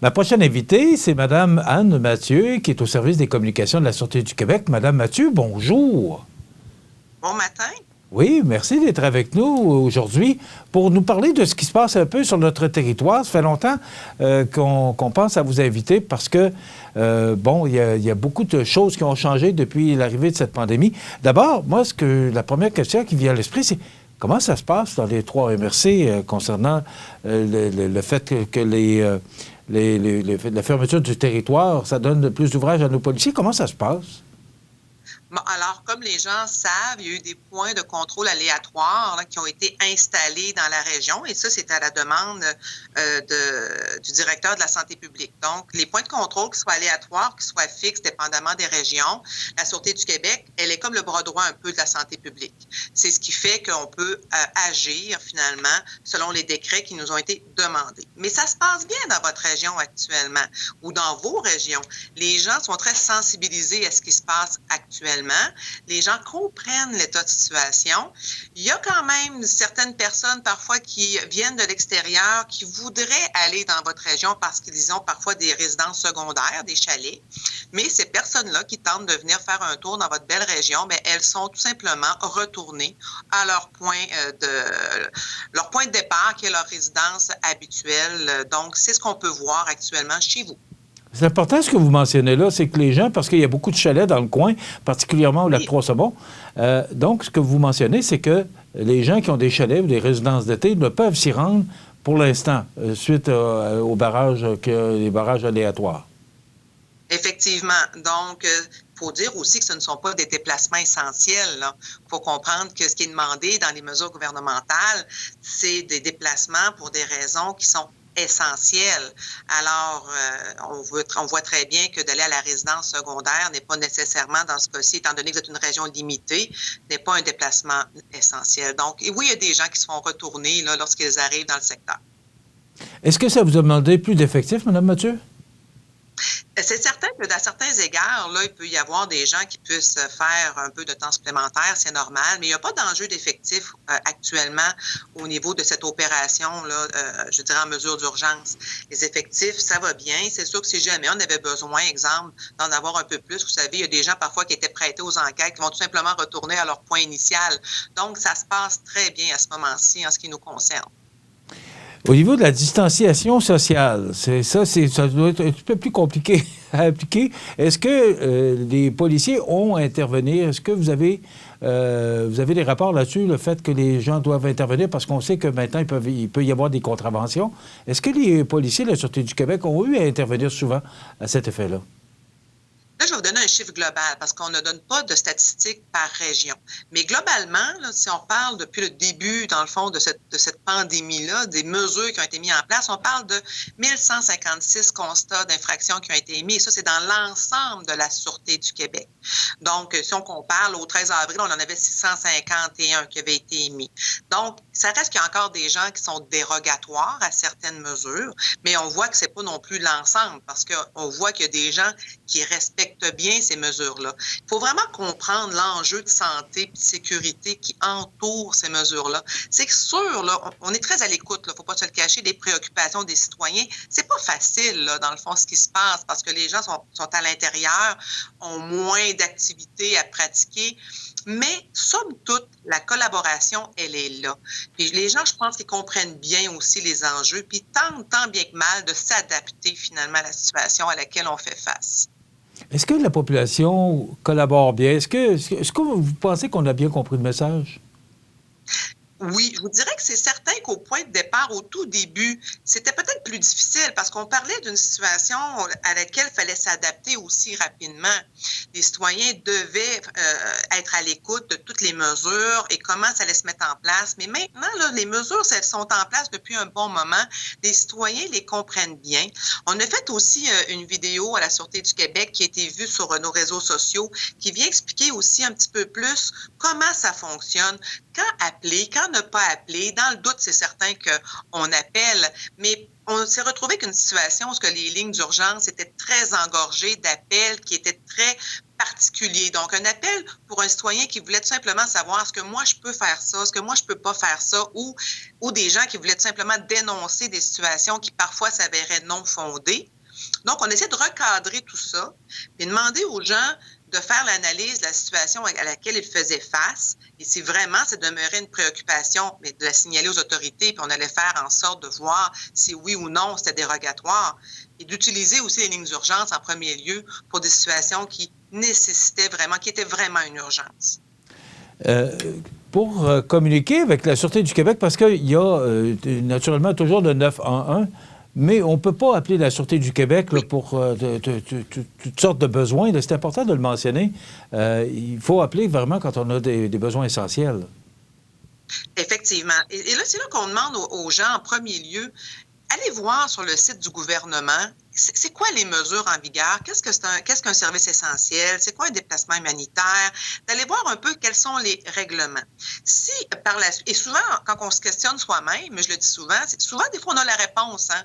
Ma prochaine invitée, c'est Mme Anne Mathieu, qui est au service des communications de la Sûreté du Québec. Mme Mathieu, bonjour. Bon matin. Oui, merci d'être avec nous aujourd'hui pour nous parler de ce qui se passe un peu sur notre territoire. Ça fait longtemps qu'on pense à vous inviter parce que, il y a beaucoup de choses qui ont changé depuis l'arrivée de cette pandémie. D'abord, moi, la première question qui vient à l'esprit, c'est comment ça se passe dans les 3 MRC concernant le fait que la fermeture du territoire, ça donne plus d'ouvrages à nos policiers. Comment ça se passe? Bon, alors, comme les gens savent, il y a eu des points de contrôle aléatoires qui ont été installés dans la région, et ça, c'est à la demande du directeur de la santé publique. Donc, les points de contrôle, qu'ils soient aléatoires, qu'ils soient fixes, dépendamment des régions, la Sûreté du Québec, elle est comme le bras droit un peu de la santé publique. C'est ce qui fait qu'on peut agir, finalement, selon les décrets qui nous ont été demandés. Mais ça se passe bien dans votre région actuellement, ou dans vos régions. Les gens sont très sensibilisés à ce qui se passe actuellement. Les gens comprennent l'état de situation. Il y a quand même certaines personnes parfois qui viennent de l'extérieur qui voudraient aller dans votre région parce qu'ils ont parfois des résidences secondaires, des chalets. Mais ces personnes-là qui tentent de venir faire un tour dans votre belle région, bien, elles sont tout simplement retournées à leur point de départ qui est leur résidence habituelle. Donc, c'est ce qu'on peut voir actuellement chez vous. C'est important ce que vous mentionnez là, c'est que les gens, parce qu'il y a beaucoup de chalets dans le coin, particulièrement au lac Trois-Saumons, donc ce que vous mentionnez, c'est que les gens qui ont des chalets ou des résidences d'été ne peuvent s'y rendre pour l'instant, suite aux barrages, les barrages aléatoires. Effectivement. Donc, il faut dire aussi que ce ne sont pas des déplacements essentiels. Il faut comprendre que ce qui est demandé dans les mesures gouvernementales, c'est des déplacements pour des raisons qui sont essentiel. Alors, on voit très bien que d'aller à la résidence secondaire n'est pas nécessairement, dans ce cas-ci, étant donné que vous êtes une région limitée, n'est pas un déplacement essentiel. Donc, et oui, il y a des gens qui se font retourner là, lorsqu'ils arrivent dans le secteur. Est-ce que ça vous a demandé plus d'effectifs, Mme Mathieu? C'est certain que dans certains égards, là, il peut y avoir des gens qui puissent faire un peu de temps supplémentaire, c'est normal, mais il n'y a pas d'enjeu d'effectifs actuellement au niveau de cette opération-là, je dirais en mesure d'urgence. Les effectifs, ça va bien. C'est sûr que si jamais on avait besoin, exemple, d'en avoir un peu plus, vous savez, il y a des gens parfois qui étaient prêtés aux enquêtes qui vont tout simplement retourner à leur point initial. Donc, ça se passe très bien à ce moment-ci en ce qui nous concerne. Au niveau de la distanciation sociale, ça doit être un petit peu plus compliqué à appliquer. Est-ce que les policiers ont à intervenir? Est-ce que vous avez des rapports là-dessus, le fait que les gens doivent intervenir? Parce qu'on sait que maintenant, il peut y avoir des contraventions. Est-ce que les policiers de la Sûreté du Québec ont eu à intervenir souvent à cet effet-là? Là, je vais vous donner un chiffre global parce qu'on ne donne pas de statistiques par région. Mais globalement, là, si on parle depuis le début, dans le fond, de cette pandémie-là, des mesures qui ont été mises en place, on parle de 1156 constats d'infractions qui ont été émis. Et ça, c'est dans l'ensemble de la Sûreté du Québec. Donc, si on compare, au 13 avril, on en avait 651 qui avaient été émis. Donc, ça reste qu'il y a encore des gens qui sont dérogatoires à certaines mesures, mais on voit que c'est pas non plus l'ensemble parce qu'on voit qu'il y a des gens qui respectent bien ces mesures-là. Il faut vraiment comprendre l'enjeu de santé et de sécurité qui entoure ces mesures-là. C'est que sûr, là, on est très à l'écoute, il ne faut pas se le cacher, des préoccupations des citoyens. C'est pas facile, là, dans le fond, ce qui se passe parce que les gens sont à l'intérieur, ont moins d'activités à pratiquer. Mais, somme toute, la collaboration, elle est là. Puis les gens, je pense qu'ils comprennent bien aussi les enjeux, puis tentent tant bien que mal de s'adapter finalement à la situation à laquelle on fait face. Est-ce que la population collabore bien? Est-ce que vous pensez qu'on a bien compris le message? Oui, je vous dirais que c'est certain qu'au point de départ, au tout début, c'était peut-être plus difficile parce qu'on parlait d'une situation à laquelle il fallait s'adapter aussi rapidement. Les citoyens devaient être à l'écoute de toutes les mesures et comment ça allait se mettre en place. Mais maintenant, là, les mesures, elles sont en place depuis un bon moment. Les citoyens les comprennent bien. On a fait aussi une vidéo à la Sûreté du Québec qui a été vue sur nos réseaux sociaux qui vient expliquer aussi un petit peu plus comment ça fonctionne. quand appeler, quand ne pas appeler. Dans le doute, c'est certain qu'on appelle, mais on s'est retrouvé qu'une situation où les lignes d'urgence étaient très engorgées d'appels qui étaient très particuliers. Donc, un appel pour un citoyen qui voulait tout simplement savoir est-ce que moi, je peux faire ça, est-ce que moi, je peux pas faire ça, ou des gens qui voulaient tout simplement dénoncer des situations qui parfois s'avéraient non fondées. Donc, on essaie de recadrer tout ça et demander aux gens de faire l'analyse de la situation à laquelle ils faisaient face. Et si vraiment ça demeurait une préoccupation, mais de la signaler aux autorités, puis on allait faire en sorte de voir si oui ou non c'était dérogatoire, et d'utiliser aussi les lignes d'urgence en premier lieu pour des situations qui nécessitaient vraiment, qui étaient vraiment une urgence. Pour communiquer avec la Sûreté du Québec, parce qu'il y a naturellement toujours le 911, mais on ne peut pas appeler la Sûreté du Québec là, pour toutes sortes de besoins. C'est important de le mentionner. Il faut appeler vraiment quand on a des besoins essentiels. Effectivement. Et là, c'est là qu'on demande aux gens, en premier lieu, allez voir sur le site du gouvernement, c'est quoi les mesures en vigueur? Qu'est-ce qu'un service essentiel? C'est quoi un déplacement humanitaire? D'aller voir un peu quels sont les règlements. Si par la suite, et souvent, quand on se questionne soi-même, je le dis souvent, des fois, on a la réponse. Hein?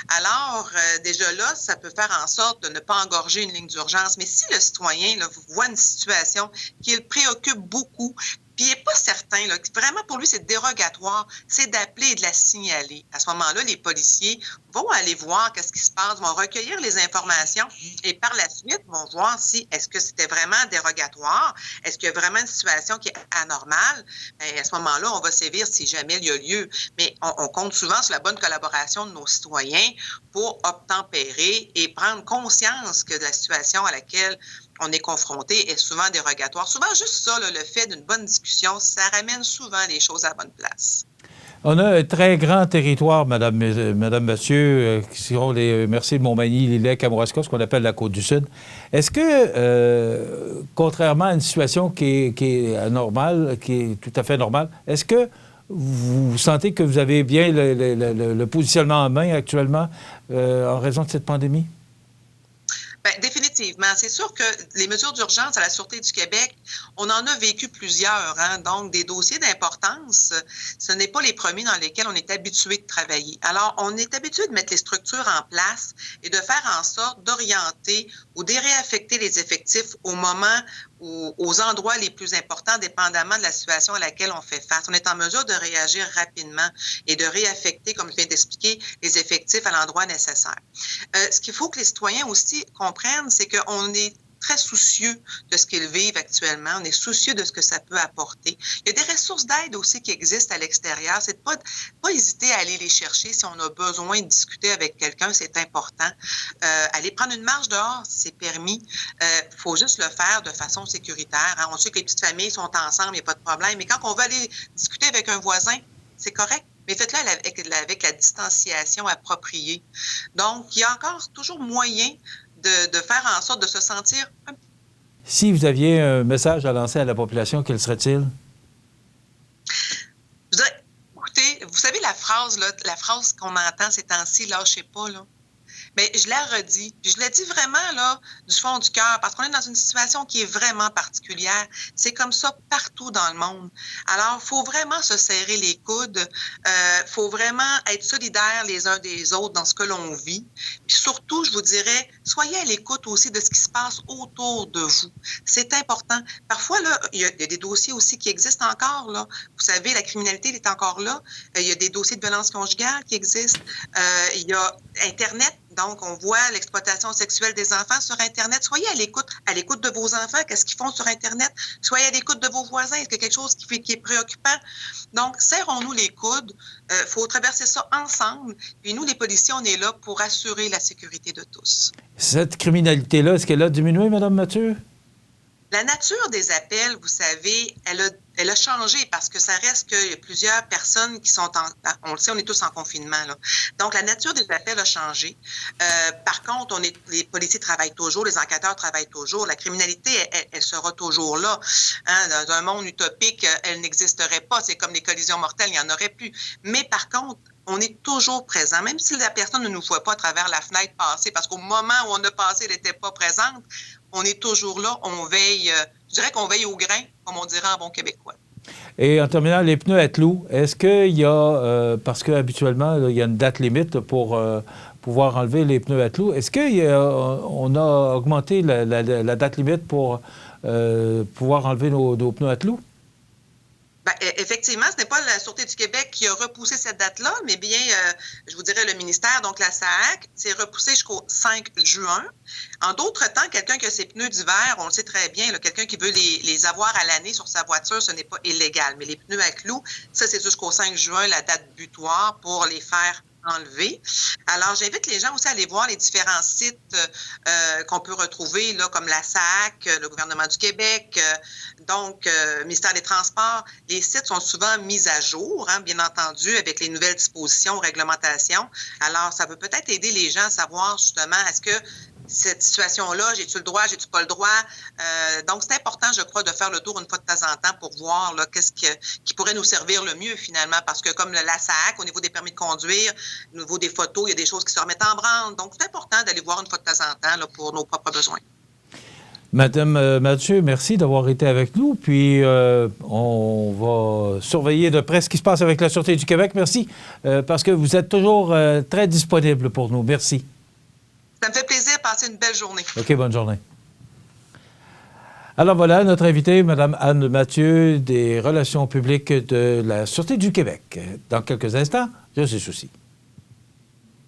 Alors, déjà là, ça peut faire en sorte de ne pas engorger une ligne d'urgence. Mais si le citoyen là, voit une situation qui le préoccupe beaucoup, puis il n'est pas certain, là, vraiment pour lui, c'est dérogatoire, c'est d'appeler et de la signaler. À ce moment-là, les policiers vont aller voir qu'est-ce qui se passe, vont recueillir les informations et par la suite, vont voir si est-ce que c'était vraiment dérogatoire, est-ce qu'il y a vraiment une situation qui est anormale. Bien, à ce moment-là, on va sévir si jamais il y a lieu. Mais on compte souvent sur la bonne collaboration de nos citoyens pour obtempérer et prendre conscience que la situation à laquelle on est confronté est souvent dérogatoire. Souvent, juste ça, là, le fait d'une bonne discussion, ça ramène souvent les choses à la bonne place. On a un très grand territoire, madame, monsieur, qui sont les Mercier de Montmagny, Lilley, Kamouraska, ce qu'on appelle la Côte-du-Sud. Est-ce que, contrairement à une situation qui est anormale, qui est tout à fait normale, est-ce que vous sentez que vous avez bien le positionnement en main actuellement en raison de cette pandémie? Bien, définitivement. C'est sûr que les mesures d'urgence à la Sûreté du Québec, on en a vécu plusieurs. Hein? Donc, des dossiers d'importance, ce n'est pas les premiers dans lesquels on est habitué de travailler. Alors, on est habitué de mettre les structures en place et de faire en sorte d'orienter ou de réaffecter les effectifs au moment ou aux endroits les plus importants, dépendamment de la situation à laquelle on fait face. On est en mesure de réagir rapidement et de réaffecter, comme je viens d'expliquer, les effectifs à l'endroit nécessaire. Ce qu'il faut que les citoyens aussi comprennent, c'est qu'on est très soucieux de ce qu'ils vivent actuellement. On est soucieux de ce que ça peut apporter. Il y a des ressources d'aide aussi qui existent à l'extérieur. C'est de pas hésiter à aller les chercher si on a besoin de discuter avec quelqu'un, c'est important. Aller prendre une marche dehors, c'est permis. Faut juste le faire de façon sécuritaire. Hein. On sait que les petites familles sont ensemble, il n'y a pas de problème. Mais quand on va aller discuter avec un voisin, c'est correct. Mais faites-le avec la distanciation appropriée. Donc, il y a encore toujours moyen de faire en sorte de se sentir... Si vous aviez un message à lancer à la population, quel serait-il? Je dirais, écoutez, vous savez la phrase qu'on entend ces temps-ci, lâchez pas, là. Mais je la redis, puis je la dis vraiment là du fond du cœur, parce qu'on est dans une situation qui est vraiment particulière. C'est comme ça partout dans le monde. Alors, il faut vraiment se serrer les coudes, faut vraiment être solidaires les uns des autres dans ce que l'on vit. Puis surtout, je vous dirais, soyez à l'écoute aussi de ce qui se passe autour de vous. C'est important. Parfois, là, il y a des dossiers aussi qui existent encore, là. Vous savez, la criminalité elle est encore là. Il y a des dossiers de violence conjugale qui existent. Il y a Internet. Donc, on voit l'exploitation sexuelle des enfants sur Internet. Soyez à l'écoute de vos enfants. Qu'est-ce qu'ils font sur Internet? Soyez à l'écoute de vos voisins. Est-ce qu'il y a quelque chose qui est préoccupant? Donc, serrons-nous les coudes. Faut traverser ça ensemble. Puis nous, les policiers, on est là pour assurer la sécurité de tous. Cette criminalité-là, est-ce qu'elle a diminué, Mme Mathieu? La nature des appels, vous savez, elle a changé parce que ça reste qu'il y a plusieurs personnes qui sont on le sait, on est tous en confinement, là. Donc, la nature des appels a changé. Par contre, les policiers travaillent toujours, les enquêteurs travaillent toujours. La criminalité, elle sera toujours là. Hein? Dans un monde utopique, elle n'existerait pas. C'est comme les collisions mortelles, il n'y en aurait plus. Mais par contre, on est toujours présent, même si la personne ne nous voit pas à travers la fenêtre passer, parce qu'au moment où on a passé, elle n'était pas présente, on est toujours là, on veille, je dirais qu'on veille au grain, comme on dirait en bon québécois. Et en terminant, les pneus à clous, est-ce qu'il y a, parce qu'habituellement, il y a une date limite pour pouvoir enlever les pneus à clous, est-ce qu'on a augmenté la date limite pour pouvoir enlever nos pneus à clous? Bien, effectivement, ce n'est pas la Sûreté du Québec qui a repoussé cette date-là, mais bien, je vous dirais, le ministère, donc la SAAQ, c'est repoussé jusqu'au 5 juin. En d'autres temps, quelqu'un qui a ses pneus d'hiver, on le sait très bien, quelqu'un qui veut les avoir à l'année sur sa voiture, ce n'est pas illégal. Mais les pneus à clous, ça, c'est jusqu'au 5 juin, la date butoir pour les faire enlever. Alors, j'invite les gens aussi à aller voir les différents sites qu'on peut retrouver, là, comme la SAAQ, le gouvernement du Québec, ministère des Transports. Les sites sont souvent mis à jour, hein, bien entendu, avec les nouvelles dispositions, réglementations. Alors, ça peut peut-être aider les gens à savoir, justement, est-ce que cette situation-là, j'ai-tu le droit, j'ai-tu pas le droit? Donc, c'est important, je crois, de faire le tour une fois de temps en temps pour voir là, qu'est-ce qui pourrait nous servir le mieux, finalement. Parce que comme la SAAQ, au niveau des permis de conduire, au niveau des photos, il y a des choses qui se remettent en branle. Donc, c'est important d'aller voir une fois de temps en temps là, pour nos propres besoins. Madame Mathieu, merci d'avoir été avec nous. Puis, on va surveiller de près ce qui se passe avec la Sûreté du Québec. Merci, parce que vous êtes toujours très disponible pour nous. Merci. Ça me fait plaisir. Passez une belle journée. OK, bonne journée. Alors voilà, notre invitée, Mme Anne Mathieu, des Relations publiques de la Sûreté du Québec. Dans quelques instants, je suis souci.